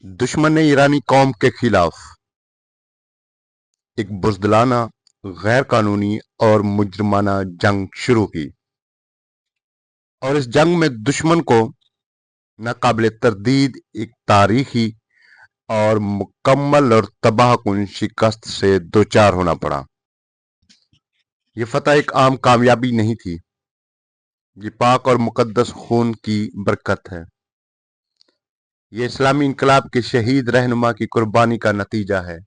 दुश्मन ने ईरानी कौम के खिलाफ एक बुज़दिलाना, गैर कानूनी और मुजरिमाना जंग शुरू की और इस जंग में दुश्मन को नाकाबिले तरदीद एक तारीखी और मुकम्मल और तबाहकुन शिकस्त से दोचार होना पड़ा। ये फतह एक आम कामयाबी नहीं थी, ये पाक और मुकद्दस खून की बरकत है। ये इस्लामी इनकलाब के शहीद रहनुमा की कुर्बानी का नतीजा है।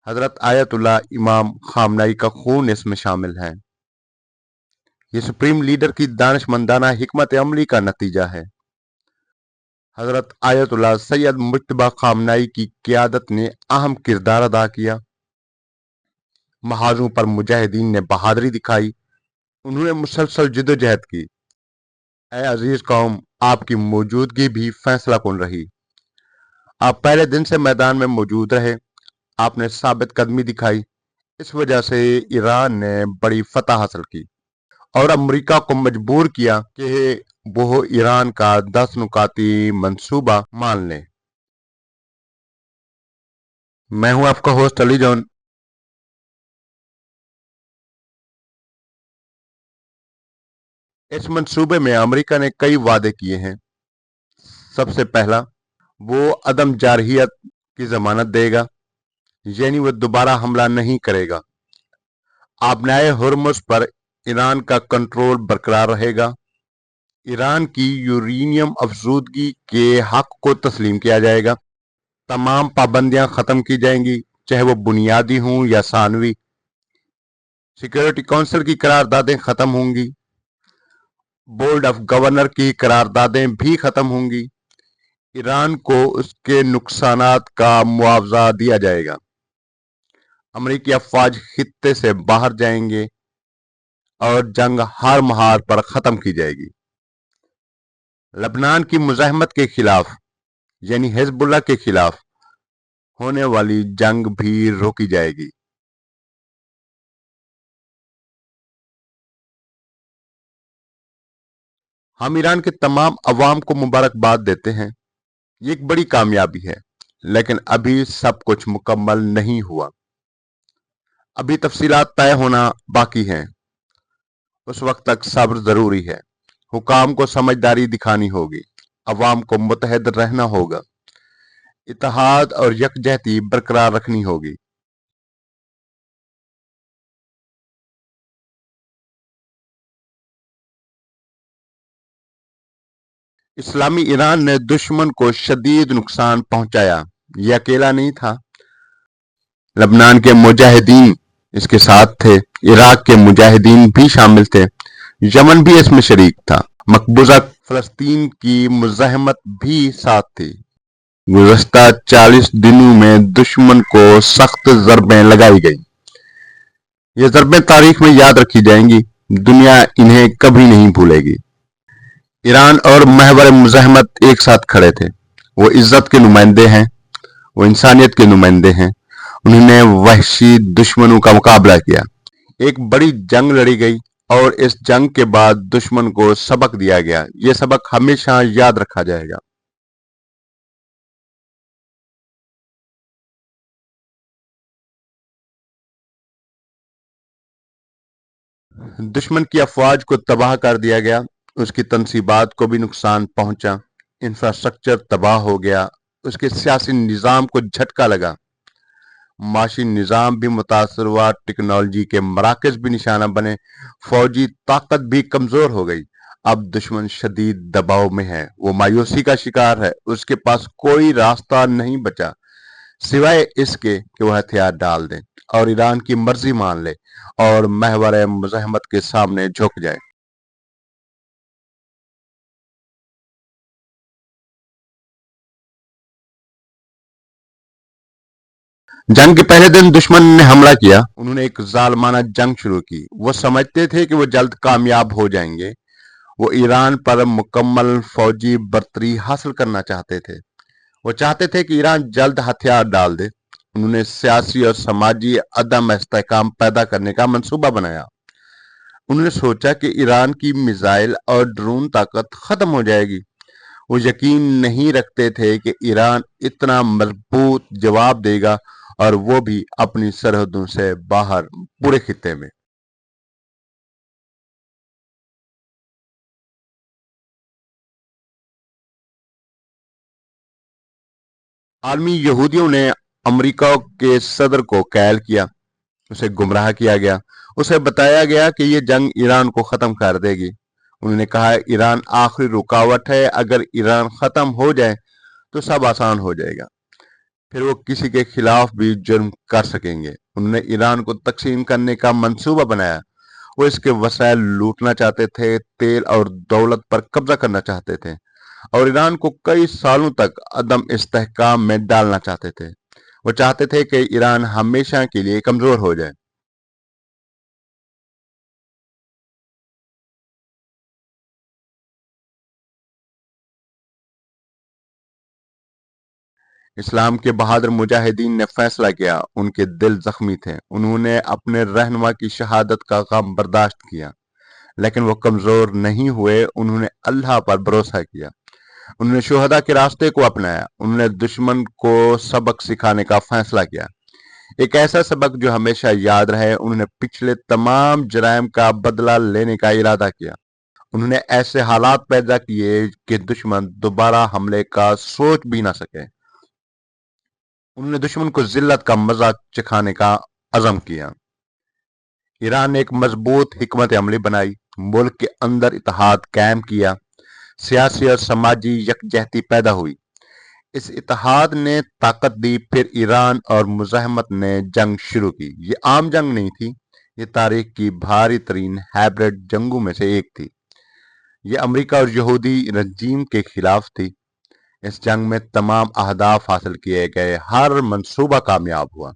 हजरत आयतुल्लाह इमाम खामनाई का खून इसमें शामिल है। ये सुप्रीम लीडर की दानिशमंदाना हिकमत अमली का नतीजा है। हजरत आयतुल्लाह सैयद मुज्तबा खामनाई की क़ियादत ने अहम किरदार अदा किया। महाजों पर मुजाहिदीन ने बहादुरी दिखाई, उन्होंने मुसलसल जिदोजहद की। ऐ अजीज कौम, आपकी मौजूदगी भी फैसला कुन रही। आप पहले दिन से मैदान में मौजूद रहे, आपने साबित कदमी दिखाई। इस वजह से ईरान ने बड़ी फतह हासिल की और अमेरिका को मजबूर किया कि वो ईरान का 10 नुकाती मंसूबा मान ले। मैं हूं आपका होस्ट अली जॉन। इस मंसूबे में अमेरिका ने कई वादे किए हैं। सबसे पहला, वो अदम जारहियत की जमानत देगा, यानी वो दोबारा हमला नहीं करेगा। आबनाए हुर्मुज पर ईरान का कंट्रोल बरकरार रहेगा। ईरान की यूरेनियम अफजूदगी के हक को तस्लीम किया जाएगा। तमाम पाबंदियां खत्म की जाएंगी, चाहे वो बुनियादी हों या सानवी। सिक्योरिटी काउंसिल की करारदादें खत्म होंगी। बोर्ड ऑफ गवर्नर की करारदादें भी खत्म होंगी। ईरान को उसके नुकसानात का मुआवजा दिया जाएगा। अमेरिकी अफवाज खित्ते से बाहर जाएंगे और जंग हर महार पर खत्म की जाएगी। लबनान की मुजाहमत के खिलाफ यानी हिजबुल्लाह के खिलाफ होने वाली जंग भी रोकी जाएगी। हम ईरान के तमाम अवाम को मुबारकबाद देते हैं। ये एक बड़ी कामयाबी है, लेकिन अभी सब कुछ मुकम्मल नहीं हुआ। अभी तफसीलात तय होना बाकी हैं। उस वक्त तक सब्र जरूरी है। हुकाम को समझदारी दिखानी होगी, अवाम को मुतहद रहना होगा, इत्तेहाद और यकजहती बरकरार रखनी होगी। इस्लामी ईरान ने दुश्मन को शदीद नुकसान पहुंचाया। ये अकेला नहीं था, लबनान के मुजाहिदीन इसके साथ थे, इराक के मुजाहिदीन भी शामिल थे, यमन भी इसमें शरीक था, मकबूजा फलस्तीन की मुजाहमत भी साथ थी। गुज़श्ता 40 दिनों में दुश्मन को सख्त ज़रबें लगाई गई। ये ज़रबें तारीख में याद रखी जाएंगी, दुनिया इन्हें कभी नहीं भूलेगी। ईरान और महवर मुजाहमत एक साथ खड़े थे। वो इज्जत के नुमाइंदे हैं, वो इंसानियत के नुमाइंदे हैं। उन्होंने वहशी दुश्मनों का मुकाबला किया। एक बड़ी जंग लड़ी गई और इस जंग के बाद दुश्मन को सबक दिया गया। ये सबक हमेशा याद रखा जाएगा। दुश्मन की अफवाज को तबाह कर दिया गया, उसकी तनसीबात को भी नुकसान पहुंचा, इंफ्रास्ट्रक्चर तबाह हो गया, उसके सियासी निज़ाम को झटका लगा, माशी निज़ाम भी मुतासर हुआ, टेक्नोलॉजी के मराकज भी निशाना बने, फौजी ताकत भी कमज़ोर हो गई। अब दुश्मन शदीद दबाव में है, वो मायूसी का शिकार है, उसके पास कोई रास्ता नहीं बचा सिवाय इसके कि वह हथियार डाल दे और ईरान की मर्जी मान ले और महवर मुज़ाहमत के सामने झुक जाए। जंग के पहले दिन दुश्मन ने हमला किया। उन्होंने एक जालमाना जंग शुरू की। वो समझते थे कि वो जल्द कामयाब हो जाएंगे। वो ईरान पर मुकम्मल फौजी बर्तरी हासिल करना चाहते थे। वो चाहते थे कि ईरान जल्द हथियार डाल दे। उन्होंने सियासी और समाजी अदम इस्तेहकाम पैदा करने का मंसूबा बनाया। उन्होंने सोचा कि ईरान की मिसाइल और ड्रोन ताकत खत्म हो जाएगी। وہ یقین نہیں رکھتے تھے کہ ایران اتنا مضبوط جواب دے گا، اور وہ بھی اپنی سرحدوں سے باہر پورے خطے میں۔ عالمی یہودیوں نے امریکہ کے صدر کو قید کیا، اسے گمراہ کیا گیا، اسے بتایا گیا کہ یہ جنگ ایران کو ختم کر دے گی۔ انہوں نے کہا ایران آخری رکاوٹ ہے، اگر ایران ختم ہو جائے تو سب آسان ہو جائے گا، پھر وہ کسی کے خلاف بھی جرم کر سکیں گے۔ انہوں نے ایران کو تقسیم کرنے کا منصوبہ بنایا، وہ اس کے وسائل لوٹنا چاہتے تھے، تیل اور دولت پر قبضہ کرنا چاہتے تھے، اور ایران کو کئی سالوں تک عدم استحکام میں ڈالنا چاہتے تھے۔ وہ چاہتے تھے کہ ایران ہمیشہ کے لیے کمزور ہو جائے۔ اسلام کے بہادر مجاہدین نے فیصلہ کیا، ان کے دل زخمی تھے، انہوں نے اپنے رہنما کی شہادت کا غم برداشت کیا، لیکن وہ کمزور نہیں ہوئے، انہوں نے اللہ پر بھروسہ کیا، انہوں نے شہداء کے راستے کو اپنایا، انہوں نے دشمن کو سبق سکھانے کا فیصلہ کیا، ایک ایسا سبق جو ہمیشہ یاد رہے۔ انہوں نے پچھلے تمام جرائم کا بدلہ لینے کا ارادہ کیا، انہوں نے ایسے حالات پیدا کیے کہ دشمن دوبارہ حملے کا سوچ بھی نہ سکے، انہوں نے دشمن کو ذلت کا مزہ چکھانے کا عزم کیا۔ ایران نے ایک مضبوط حکمت عملی بنائی، ملک کے اندر اتحاد قائم کیا، سیاسی اور سماجی یکجہتی پیدا ہوئی، اس اتحاد نے طاقت دی، پھر ایران اور مزاحمت نے جنگ شروع کی۔ یہ عام جنگ نہیں تھی، یہ تاریخ کی بھاری ترین ہائبرڈ جنگوں میں سے ایک تھی، یہ امریکہ اور یہودی رجیم کے خلاف تھی۔ اس جنگ میں تمام اہداف حاصل کیے گئے، ہر منصوبہ کامیاب ہوا۔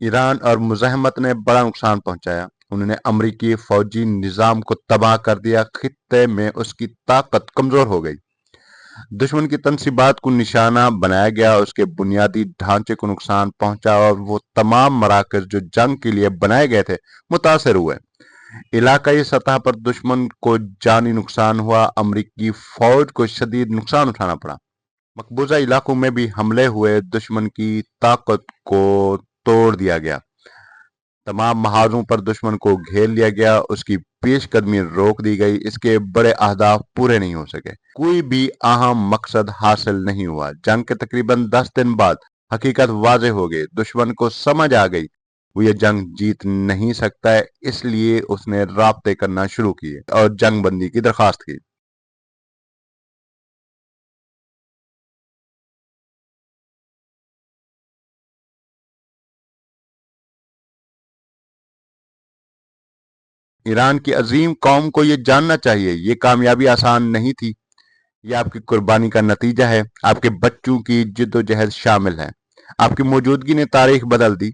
ایران اور مزاحمت نے بڑا نقصان پہنچایا، انہوں نے امریکی فوجی نظام کو تباہ کر دیا، خطے میں اس کی طاقت کمزور ہو گئی، دشمن کی تنصیبات کو نشانہ بنایا گیا، اس کے بنیادی ڈھانچے کو نقصان پہنچا، اور وہ تمام مراکز جو جنگ کے لیے بنائے گئے تھے متاثر ہوئے۔ علاقائی سطح پر دشمن کو جانی نقصان ہوا، امریکی فوج کو شدید نقصان اٹھانا پڑا، مقبوضہ علاقوں میں بھی حملے ہوئے، دشمن کی طاقت کو توڑ دیا گیا، تمام محاذوں پر دشمن کو گھیر لیا گیا، اس کی پیش قدمی روک دی گئی، اس کے بڑے اہداف پورے نہیں ہو سکے، کوئی بھی اہم مقصد حاصل نہیں ہوا۔ جنگ کے تقریباً 10 دن بعد حقیقت واضح ہو گئی، دشمن کو سمجھ آ گئی وہ یہ جنگ جیت نہیں سکتا ہے، اس لیے اس نے رابطے کرنا شروع کیے اور جنگ بندی کی درخواست کی۔ ایران کی عظیم قوم کو یہ جاننا چاہیے، یہ کامیابی آسان نہیں تھی، یہ آپ کی قربانی کا نتیجہ ہے، آپ کے بچوں کی جد و جہد شامل ہے، آپ کی موجودگی نے تاریخ بدل دی۔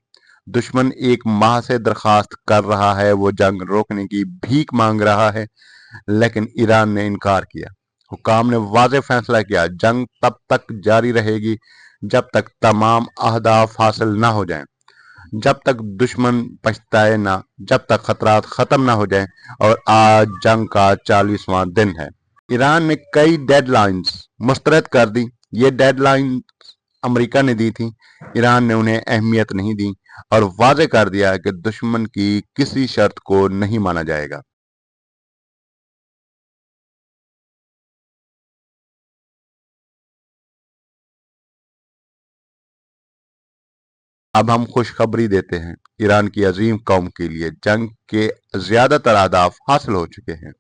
دشمن ایک ماہ سے درخواست کر رہا ہے، وہ جنگ روکنے کی بھیک مانگ رہا ہے، لیکن ایران نے انکار کیا۔ حکام نے واضح فیصلہ کیا، جنگ تب تک جاری رہے گی جب تک تمام اہداف حاصل نہ ہو جائیں، جب تک دشمن پچھتائے نہ، جب تک خطرات ختم نہ ہو جائیں، اور آج جنگ کا 40واں دن ہے۔ ایران نے کئی ڈیڈ لائنز مسترد کر دی، یہ ڈیڈ لائنز امریکہ نے دی تھی، ایران نے انہیں اہمیت نہیں دی اور واضح کر دیا کہ دشمن کی کسی شرط کو نہیں مانا جائے گا۔ اب ہم خوشخبری دیتے ہیں، ایران کی عظیم قوم کے لیے جنگ کے زیادہ تر اہداف حاصل ہو چکے ہیں،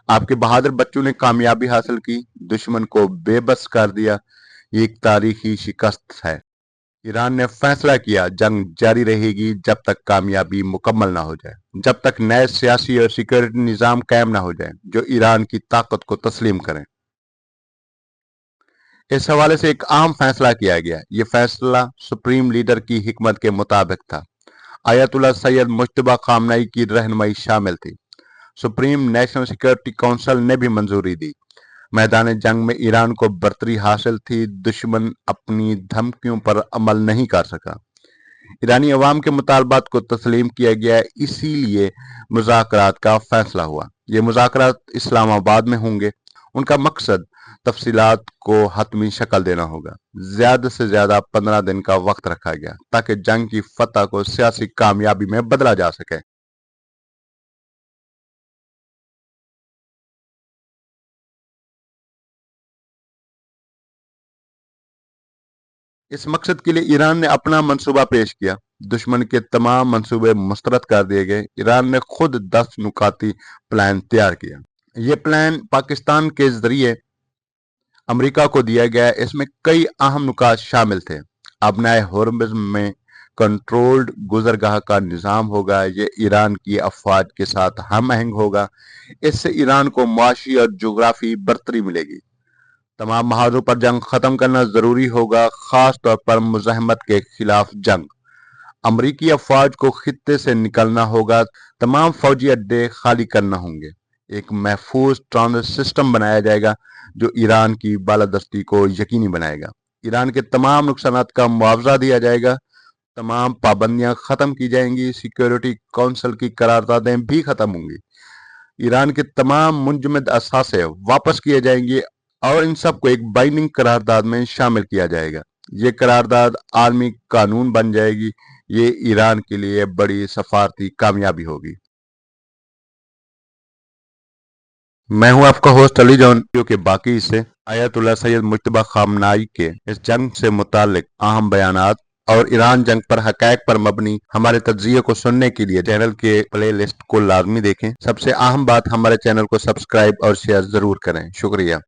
آپ کے بہادر بچوں نے کامیابی حاصل کی، دشمن کو بے بس کر دیا، یہ ایک تاریخی شکست ہے۔ ایران نے فیصلہ کیا، جنگ جاری رہے گی جب تک کامیابی مکمل نہ ہو جائے، جب تک نئے سیاسی اور سیکورٹی نظام قائم نہ ہو جائے جو ایران کی طاقت کو تسلیم کریں۔ اس حوالے سے ایک اہم فیصلہ کیا گیا، یہ فیصلہ سپریم لیڈر کی حکمت کے مطابق تھا، آیت اللہ سید مجتبی خامنئی کی رہنمائی شامل تھی، سپریم نیشنل سیکورٹی کونسل نے بھی منظوری دی، میدان جنگ میں ایران کو برتری حاصل تھی، دشمن اپنی دھمکیوں پر عمل نہیں کر سکا، ईरानी अवाम के मुतालबात को तस्लीम किया गया, इसीलिए मुज़ाकरात का फैसला हुआ। ये मुज़ाकरात इस्लामाबाद में होंगे। उनका मकसद तफसीलात को हतमी शक्ल देना होगा। ज्यादा से ज्यादा 15 दिन का वक्त रखा गया ताकि जंग की फतह को सियासी कामयाबी में बदला जा सके। इस मकसद के लिए ईरान ने अपना मंसूबा पेश किया। दुश्मन के तमाम मंसूबे मुस्तरद कर दिए गए। ईरान ने खुद 10 नुकाती प्लान तैयार किया। ये प्लान पाकिस्तान के जरिए अमेरिका को दिया गया। इसमें कई अहम नुकात शामिल थे। अबनाए हुर्मुज़ में कंट्रोल्ड गुजरगाह का निज़ाम होगा। ये ईरान की अफवाज के साथ हम आहंग होगा। इससे ईरान को मुआशी और जोग्राफी बरतरी मिलेगी। तमाम महाजों पर जंग खत्म करना जरूरी होगा, खास तौर पर मुज़ाहमत के खिलाफ जंग। अमरीकी अफवाज को खित्ते से निकलना होगा। तमाम फौजी अड्डे खाली करना होंगे। एक महफूज ट्रांजिट सिस्टम बनाया जाएगा जो ईरान की बालादस्ती को यकीनी बनाएगा। ईरान के तमाम नुकसानात का मुआवजा दिया जाएगा। तमाम पाबंदियां खत्म की जाएंगी। सिक्योरिटी काउंसिल की करारदादें भी खत्म होंगी। ईरान के तमाम मुंजमद असासे वापस किए जाएंगे और इन सब को एक बाइंडिंग करारदाद में शामिल किया जाएगा। ये करारदाद आलमी कानून बन जाएगी। ये ईरान के लिए बड़ी सफारती कामयाबी होगी। मैं हूं आपका होस्ट अली जॉन। वीडियो के बाकी हिस्से आयतुल्लाह सैयद मुज्तबा खामनाई के इस जंग से मुतालिक अहम बयानात और ईरान जंग पर हकायक पर मबनी हमारे तज्जिये को सुनने के लिए चैनल के प्ले लिस्ट को लाजमी देखें। सबसे अहम बात, हमारे चैनल को सब्सक्राइब और शेयर जरूर करें। शुक्रिया।